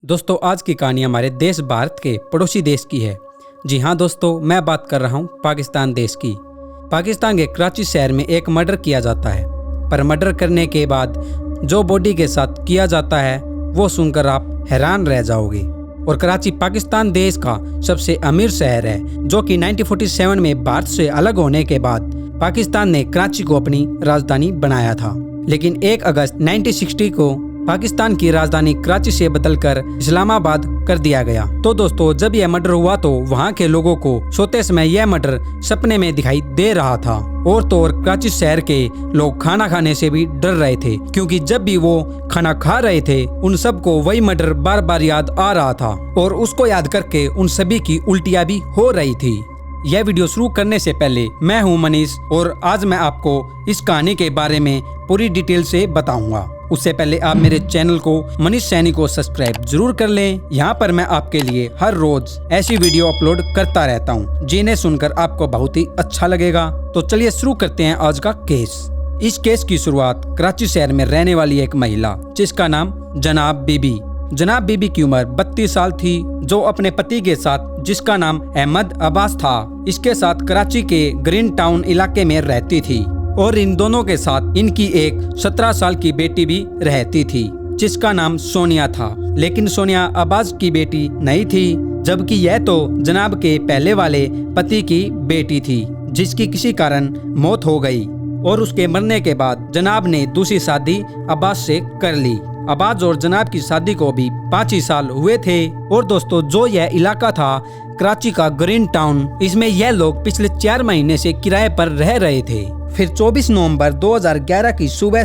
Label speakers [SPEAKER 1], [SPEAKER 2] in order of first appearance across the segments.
[SPEAKER 1] दोस्तों आज की कहानी हमारे देश भारत के पड़ोसी देश की है। जी हाँ दोस्तों, मैं बात कर रहा हूँ पाकिस्तान देश की। पाकिस्तान के कराची शहर में एक मर्डर किया जाता है, पर मर्डर करने के बाद जो बॉडी के साथ किया जाता है वो सुनकर आप हैरान रह जाओगे। और कराची पाकिस्तान देश का सबसे अमीर शहर है, जो कि 1947 में भारत से अलग होने के बाद पाकिस्तान ने कराची को अपनी राजधानी बनाया था। लेकिन 1 अगस्त 1960 को पाकिस्तान की राजधानी कराची से बदलकर इस्लामाबाद कर दिया गया। तो दोस्तों जब यह मर्डर हुआ तो वहां के लोगों को सोते समय यह मर्डर सपने में दिखाई दे रहा था। और तो और कराची शहर के लोग खाना खाने से भी डर रहे थे, क्योंकि जब भी वो खाना खा रहे थे उन सबको वही मर्डर बार बार याद आ रहा था और उसको याद करके उन सभी की उल्टियां भी हो रही थी। यह वीडियो शुरू करने से पहले मैं हूं मनीष और आज मैं आपको इस कहानी के बारे में पूरी डिटेल से बताऊंगा। उससे पहले आप मेरे चैनल को मनीष सैनी को सब्सक्राइब जरूर कर लें। यहाँ पर मैं आपके लिए हर रोज ऐसी वीडियो अपलोड करता रहता हूँ जिन्हें सुनकर आपको बहुत ही अच्छा लगेगा। तो चलिए शुरू करते हैं आज का केस। इस केस की शुरुआत कराची शहर में रहने वाली एक महिला जिसका नाम जनाब बीबी की उम्र 32 साल थी, जो अपने पति के साथ जिसका नाम अहमद अब्बास था, इसके साथ कराची के ग्रीन टाउन इलाके में रहती थी। और इन दोनों के साथ इनकी एक 17 साल की बेटी भी रहती थी जिसका नाम सोनिया था। लेकिन सोनिया अब्बास की बेटी नहीं थी, जबकि यह तो जनाब के पहले वाले पति की बेटी थी जिसकी किसी कारण मौत हो गई। और उसके मरने के बाद जनाब ने दूसरी शादी अब्बास से कर ली। अब्बास और जनाब की शादी को भी 5 ही साल हुए थे। और दोस्तों जो यह इलाका था कराची का ग्रीन टाउन, इसमें यह लोग पिछले 4 महीने से किराए पर रह रहे थे। फिर 24 नवंबर 2011 की सुबह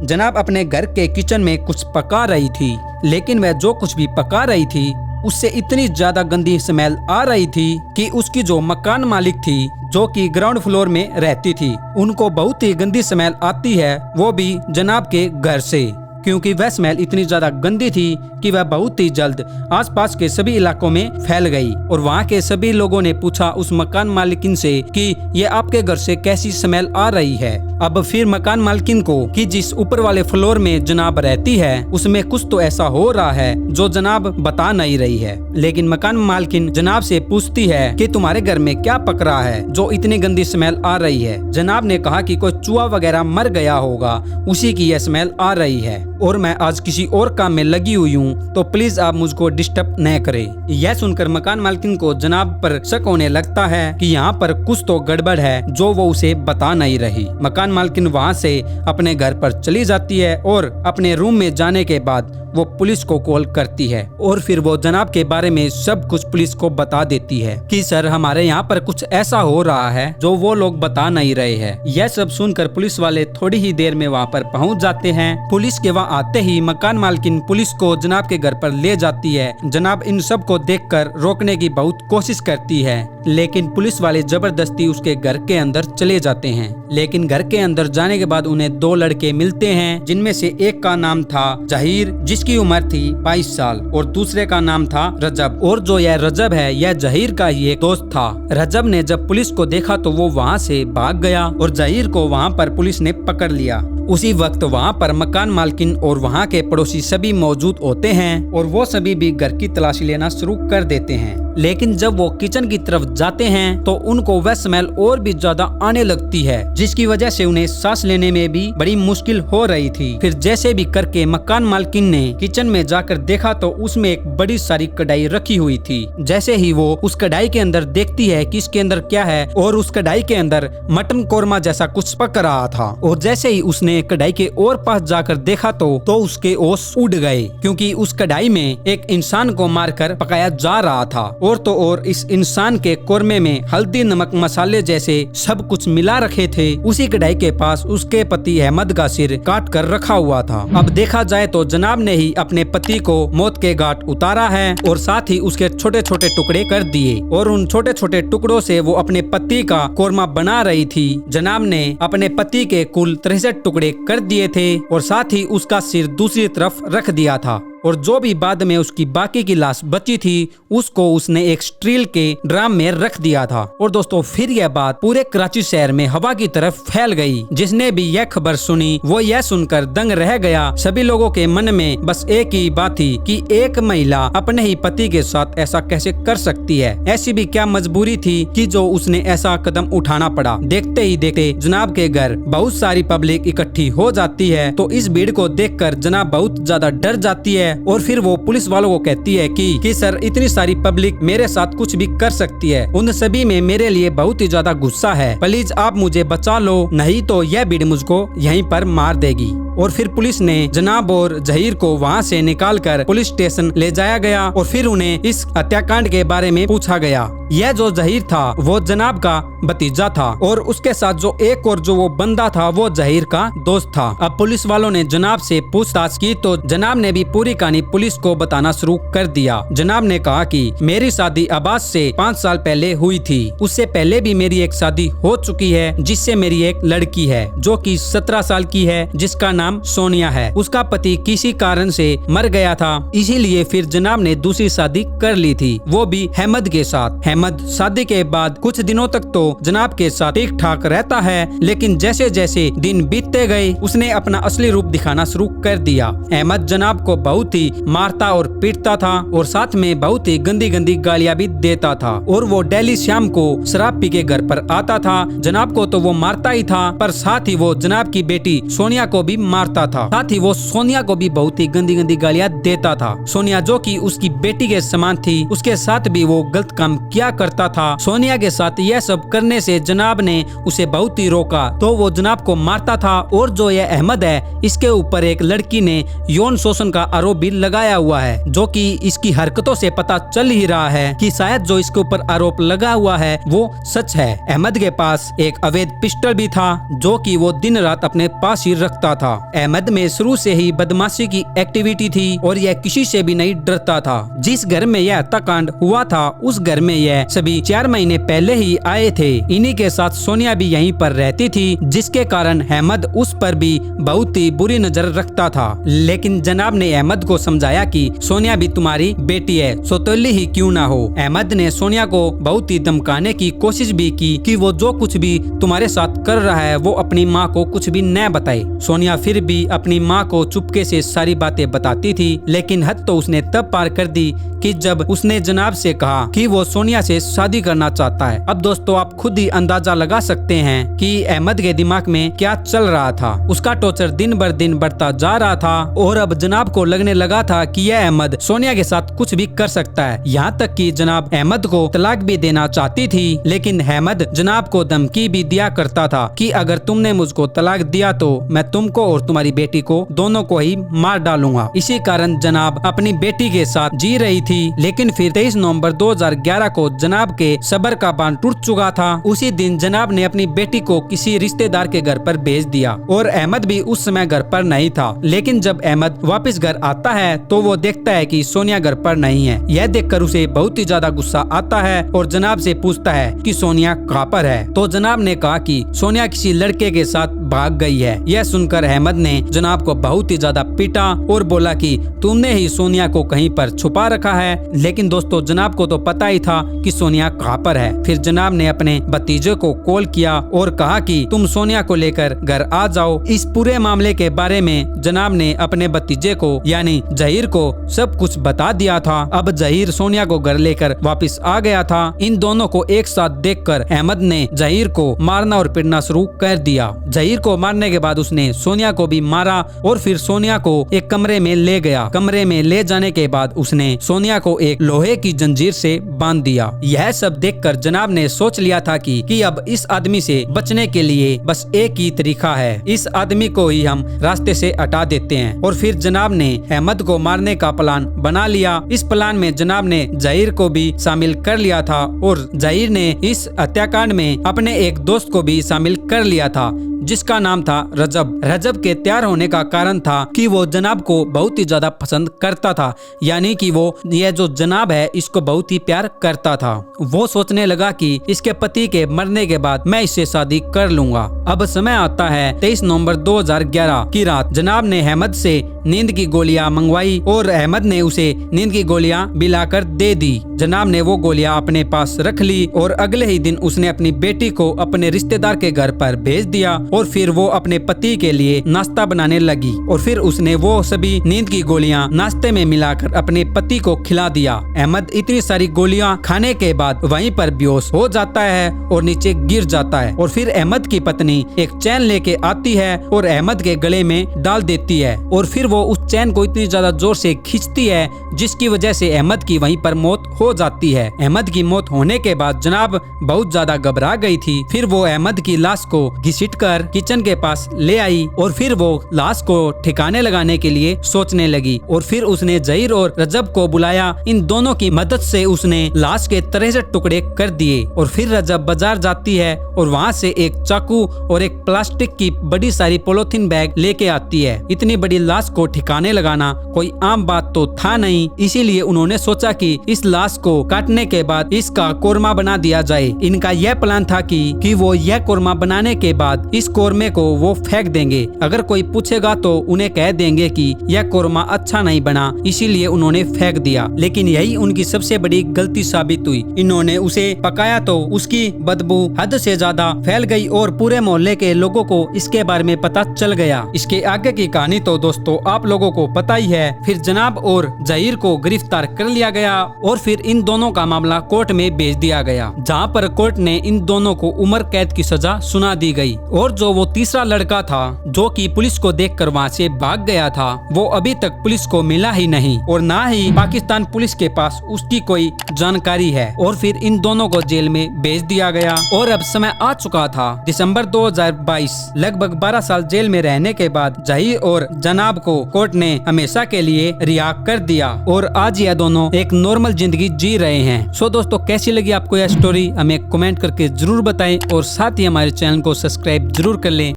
[SPEAKER 1] जनाब अपने घर के किचन में कुछ पका रही थी, लेकिन वह जो कुछ भी पका रही थी उससे इतनी ज्यादा गंदी स्मेल आ रही थी कि उसकी जो मकान मालिक थी, जो कि ग्राउंड फ्लोर में रहती थी, उनको बहुत ही गंदी स्मेल आती है, वो भी जनाब के घर से। क्योंकि वह स्मेल इतनी ज्यादा गंदी थी कि वह बहुत ही जल्द आसपास के सभी इलाकों में फैल गई। और वहाँ के सभी लोगों ने पूछा उस मकान मालिकिन से कि ये आपके घर से कैसी स्मेल आ रही है। अब फिर मकान मालकिन को कि जिस ऊपर वाले फ्लोर में जनाब रहती है उसमें कुछ तो ऐसा हो रहा है जो जनाब बता नहीं रही है। लेकिन मकान मालकिन जनाब से पूछती है कि तुम्हारे घर में क्या पक रहा है जो इतनी गंदी स्मेल आ रही है। जनाब ने कहा कि कोई चूहा वगैरह मर गया होगा, उसी की यह स्मेल आ रही है और मैं आज किसी और काम में लगी हुई हूँ, तो प्लीज आप मुझको डिस्टर्ब न करें। यह सुनकर मकान मालकिन को जनाब पर शक होने लगता है कि यहाँ पर कुछ तो गड़बड़ है जो वो उसे बता नहीं रही। मकान मालकिन वहाँ से अपने घर पर चली जाती है और अपने रूम में जाने के बाद वो पुलिस को कॉल करती है और फिर वो जनाब के बारे में सब कुछ पुलिस को बता देती है कि सर हमारे यहाँ पर कुछ ऐसा हो रहा है जो वो लोग बता नहीं रहे हैं। यह सब सुनकर पुलिस वाले थोड़ी ही देर में वहाँ पर पहुँच जाते हैं। पुलिस के वहाँ आते ही मकान मालकिन पुलिस को जनाब के घर पर ले जाती है। जनाब इन सब को देखकर रोकने की बहुत कोशिश करती है, लेकिन पुलिस वाले जबरदस्ती उसके घर के अंदर चले जाते हैं। लेकिन घर के अंदर जाने के बाद उन्हें 2 लड़के मिलते हैं, जिनमें से एक का नाम था जहीर जिसकी उम्र थी 22 साल और दूसरे का नाम था रजब। और जो यह रजब है यह जहीर का ही एक दोस्त था। रजब ने जब पुलिस को देखा तो वो वहाँ से भाग गया और जहीर को वहाँ पर पुलिस ने पकड़ लिया। उसी वक्त वहाँ पर मकान मालकिन और वहाँ के पड़ोसी सभी मौजूद होते हैं और वो सभी भी घर की तलाशी लेना शुरू कर देते हैं। लेकिन जब वो किचन की तरफ जाते हैं तो उनको वह स्मेल और भी ज्यादा आने लगती है, जिसकी वजह से उन्हें सांस लेने में भी बड़ी मुश्किल हो रही थी। फिर जैसे भी करके मकान मालकिन ने किचन में जाकर देखा तो उसमें एक बड़ी सारी कढ़ाई रखी हुई थी। जैसे ही वो उस कढ़ाई के अंदर देखती है कि इसके अंदर क्या है, और उस कढ़ाई के अंदर मटन कोरमा जैसा कुछ पक रहा था। और जैसे ही उसने कढ़ाई के और पास जाकर देखा तो उसके होश उड़ गए, क्योंकि उस कढ़ाई में एक इंसान को मारकर पकाया जा रहा था। और तो और इस इंसान के कोरमे में हल्दी नमक मसाले जैसे सब कुछ मिला रखे थे। उसी कढ़ाई के पास उसके पति अहमद का सिर काट कर रखा हुआ था। अब देखा जाए तो जनाब ने ही अपने पति को मौत के घाट उतारा है और साथ ही उसके छोटे छोटे टुकड़े कर दिए और उन छोटे छोटे टुकड़ों से वो अपने पति का कोरमा बना रही थी। जनाब ने अपने पति के कुल 63 टुकड़े कर दिए थे और साथ ही उसका सिर दूसरी तरफ रख दिया था। और जो भी बाद में उसकी बाकी की लाश बची थी उसको उसने एक स्टील के ड्रम में रख दिया था। और दोस्तों फिर यह बात पूरे कराची शहर में हवा की तरफ फैल गई। जिसने भी यह खबर सुनी वो यह सुनकर दंग रह गया। सभी लोगों के मन में बस एक ही बात थी कि एक महिला अपने ही पति के साथ ऐसा कैसे कर सकती है। ऐसी भी क्या मजबूरी थी कि जो उसने ऐसा कदम उठाना पड़ा। देखते ही देखते जनाब के घर बहुत सारी पब्लिक इकट्ठी हो जाती है। तो इस भीड़ को देखकर जनाब बहुत ज्यादा डर जाती है और फिर वो पुलिस वालों को कहती है कि सर इतनी सारी पब्लिक मेरे साथ कुछ भी कर सकती है। उन सभी में मेरे लिए बहुत ही ज्यादा गुस्सा है। प्लीज आप मुझे बचा लो, नहीं तो यह भीड़ मुझको यहीं पर मार देगी। और फिर पुलिस ने जनाब और जहीर को वहाँ से निकालकर पुलिस स्टेशन ले जाया गया और फिर उन्हें इस हत्याकांड के बारे में पूछा गया। यह जो जहीर था वो जनाब का भतीजा था और उसके साथ जो एक और जो वो बंदा था वो जहीर का दोस्त था। अब पुलिस वालों ने जनाब से पूछताछ की तो जनाब ने भी पूरी कहानी पुलिस को बताना शुरू कर दिया। जनाब ने कहा कि मेरी शादी अब्बास से 5 साल पहले हुई थी। उससे पहले भी मेरी एक शादी हो चुकी है जिससे मेरी एक लड़की है जो कि 17 साल की है, जिसका नाम सोनिया है। उसका पति किसी कारण से मर गया था, इसीलिए फिर जनाब ने दूसरी शादी कर ली थी, वो भी अहमद के साथ। अहमद शादी के बाद कुछ दिनों तक तो जनाब के साथ ठीक ठाक रहता है, लेकिन जैसे जैसे दिन बीतते गए उसने अपना असली रूप दिखाना शुरू कर दिया। अहमद जनाब को बहुत ही मारता और पीटता था और साथ में बहुत ही गंदी गंदी गालियां भी देता था। और वो डेली शाम को शराब पी के घर पर आता था। जनाब को तो वो मारता ही था, पर साथ ही वो जनाब की बेटी सोनिया को भी मारता था। साथ ही वो सोनिया को भी बहुत ही गंदी गंदी गालियां देता था। सोनिया जो कि उसकी बेटी के समान थी, उसके साथ भी वो गलत काम किया करता था। सोनिया के साथ यह सब करने से जनाब ने उसे बहुत ही रोका तो वो जनाब को मारता था। और जो यह अहमद है इसके ऊपर एक लड़की ने यौन शोषण का आरोप भी लगाया हुआ है, जो कि इसकी हरकतों से पता चल ही रहा है कि शायद जो इसके ऊपर आरोप लगा हुआ है वो सच है। अहमद के पास एक अवैध पिस्टल भी था जो कि वो दिन रात अपने पास ही रखता था। अहमद में शुरू से ही बदमाशी की एक्टिविटी थी और यह किसी से भी नहीं डरता था। जिस घर में यह हत्याकांड हुआ था उस घर में यह सभी 4 महीने पहले ही आए थे। इन्हीं के साथ सोनिया भी यहीं पर रहती थी, जिसके कारण अहमद उस पर भी बहुत ही बुरी नजर रखता था। लेकिन जनाब ने अहमद को समझाया कि सोनिया भी तुम्हारी बेटी है, सौतेली ही क्यों ना हो। अहमद ने सोनिया को बहुत ही धमकाने की कोशिश भी की कि वो जो कुछ भी तुम्हारे साथ कर रहा है वो अपनी माँ को कुछ भी न बताए। सोनिया फिर भी अपनी माँ को चुपके से सारी बातें बताती थी, लेकिन हद तो उसने तब पार कर दी कि जब उसने जनाब से कहा कि वो सोनिया से शादी करना चाहता है। अब दोस्तों आप खुद ही अंदाजा लगा सकते हैं कि अहमद के दिमाग में क्या चल रहा था। उसका टॉर्चर दिन बर दिन बढ़ता जा रहा था और अब जनाब को लगने लगा था कि यह अहमद सोनिया के साथ कुछ भी कर सकता है। यहाँ तक कि जनाब अहमद को तलाक भी देना चाहती थी, लेकिन अहमद जनाब को धमकी भी दिया करता था कि अगर तुमने मुझको तलाक दिया तो मैं तुमको और तुम्हारी बेटी को दोनों को ही मार डालूंगा। इसी कारण जनाब अपनी बेटी के साथ जी रही थी। लेकिन फिर 23 नवंबर 2011 को जनाब के सब्र का बांध टूट चुका था। उसी दिन जनाब ने अपनी बेटी को किसी रिश्तेदार के घर पर भेज दिया और अहमद भी उस समय घर पर नहीं था। लेकिन जब अहमद वापस घर आता है तो वो देखता है कि सोनिया घर पर नहीं है। यह देखकर उसे बहुत ही ज्यादा गुस्सा आता है और जनाब से पूछता है कि सोनिया कहाँ पर है। तो जनाब ने कहा कि सोनिया किसी लड़के के साथ भाग गई है। यह सुनकर अहमद ने जनाब को बहुत ही ज्यादा पीटा और बोला कि तुमने ही सोनिया को कहीं पर छुपा रखा है। लेकिन दोस्तों जनाब को तो पता ही था कि सोनिया कहाँ पर है। फिर जनाब ने अपने भतीजे को कॉल किया और कहा कि तुम सोनिया को लेकर घर आ जाओ। इस पूरे मामले के बारे में जनाब ने अपने भतीजे को यानी जहीर को सब कुछ बता दिया था। अब जहीर सोनिया को घर लेकर वापस आ गया था। इन दोनों को एक साथ देखकर अहमद ने जहीर को मारना और पीटना शुरू कर दिया। जहीर को मारने के बाद उसने सोनिया को भी मारा और फिर सोनिया को एक कमरे में ले गया। कमरे में ले जाने के बाद उसने सोनिया को एक लोहे की जंजीर से बांध दिया। यह सब देखकर जनाब ने सोच लिया था कि अब इस आदमी से बचने के लिए बस एक ही तरीका है, इस आदमी को ही हम रास्ते से हटा देते हैं। और फिर जनाब ने अहमद को मारने का प्लान बना लिया। इस प्लान में जनाब ने जहीर को भी शामिल कर लिया था और जहीर ने इस हत्याकांड में अपने एक दोस्त को भी शामिल कर लिया था, जिसका जिसका नाम था रजब। रजब के तैयार होने का कारण था कि वो जनाब को बहुत ही ज्यादा पसंद करता था, यानी कि वो ये जो जनाब है इसको बहुत ही प्यार करता था। वो सोचने लगा कि इसके पति के मरने के बाद मैं इससे शादी कर लूंगा। अब समय आता है 23 नवंबर 2011 की रात। जनाब ने अहमद से नींद की गोलियां मंगवाई और अहमद ने उसे नींद की गोलियां भी लाकर दे दी। जनाब ने वो गोलियां अपने पास रख ली और अगले ही दिन उसने अपनी बेटी को अपने रिश्तेदार के घर पर भेज दिया और फिर वो अपने पति के लिए नाश्ता बनाने लगी और फिर उसने वो सभी नींद की गोलियां नाश्ते में मिलाकर अपने पति को खिला दिया। अहमद इतनी सारी गोलियां खाने के बाद वहीं पर बेहोश हो जाता है और नीचे गिर जाता है और फिर अहमद की पत्नी एक चैन लेके आती है और अहमद के गले में डाल देती है और फिर वो उस चैन को इतनी ज्यादा जोर से खींचती है जिसकी वजह से अहमद की वहीं पर मौत हो जाती है। अहमद की मौत होने के बाद जनाब बहुत ज्यादा घबरा गई थी। फिर वो अहमद की लाश को घसीटकर किचन के पास ले आई और फिर वो लाश को ठिकाने लगाने के लिए सोचने लगी और फिर उसने जहीर और रजब को बुलाया। इन दोनों की मदद से उसने लाश के 63 टुकड़े कर दिए और फिर रजब बाजार जाती है और वहाँ से एक चाकू और एक प्लास्टिक की बड़ी सारी पॉलीथीन बैग लेके आती है। इतनी बड़ी लाश को ठिकाने लगाना कोई आम बात तो था नहीं, इसीलिए उन्होंने सोचा कि इस लाश को काटने के बाद इसका कोरमा बना दिया जाए। इनका यह प्लान था कि वो यह कोरमा बनाने के बाद इस कोरमे को वो फेंक देंगे। अगर कोई पूछेगा तो उन्हें कह देंगे कि यह कोरमा अच्छा नहीं बना, इसीलिए उन्होंने फेंक दिया। लेकिन यही उनकी सबसे बड़ी गलती साबित हुई। इन्होंने उसे पकाया तो उसकी बदबू हद से ज्यादा फैल गई और पूरे मोहल्ले के लोगों को इसके बारे में पता चल गया। इसके आगे की कहानी तो दोस्तों आप लोगों को पता ही है। फिर जनाब और जहीर को गिरफ्तार कर लिया गया और फिर इन दोनों का मामला कोर्ट में भेज दिया गया, जहां पर कोर्ट ने इन दोनों को उम्र कैद की सजा सुना दी गई। और जो वो तीसरा लड़का था जो कि पुलिस को देखकर वहां से भाग गया था, वो अभी तक पुलिस को मिला ही नहीं और ना ही पाकिस्तान पुलिस के पास उसकी कोई जानकारी है। और फिर इन दोनों को जेल में भेज दिया गया और अब समय आ चुका था दिसंबर 2022। लगभग 12 साल जेल में रहने के बाद जहीर और जनाब को कोर्ट ने हमेशा के लिए रिहा कर दिया और आज यह दोनों एक नॉर्मल जिंदगी जी रहे हैं। सो दोस्तों कैसी लगी आपको यह स्टोरी हमें कमेंट करके जरूर बताएं और साथ ही हमारे चैनल को सब्सक्राइब जरूर कर लें।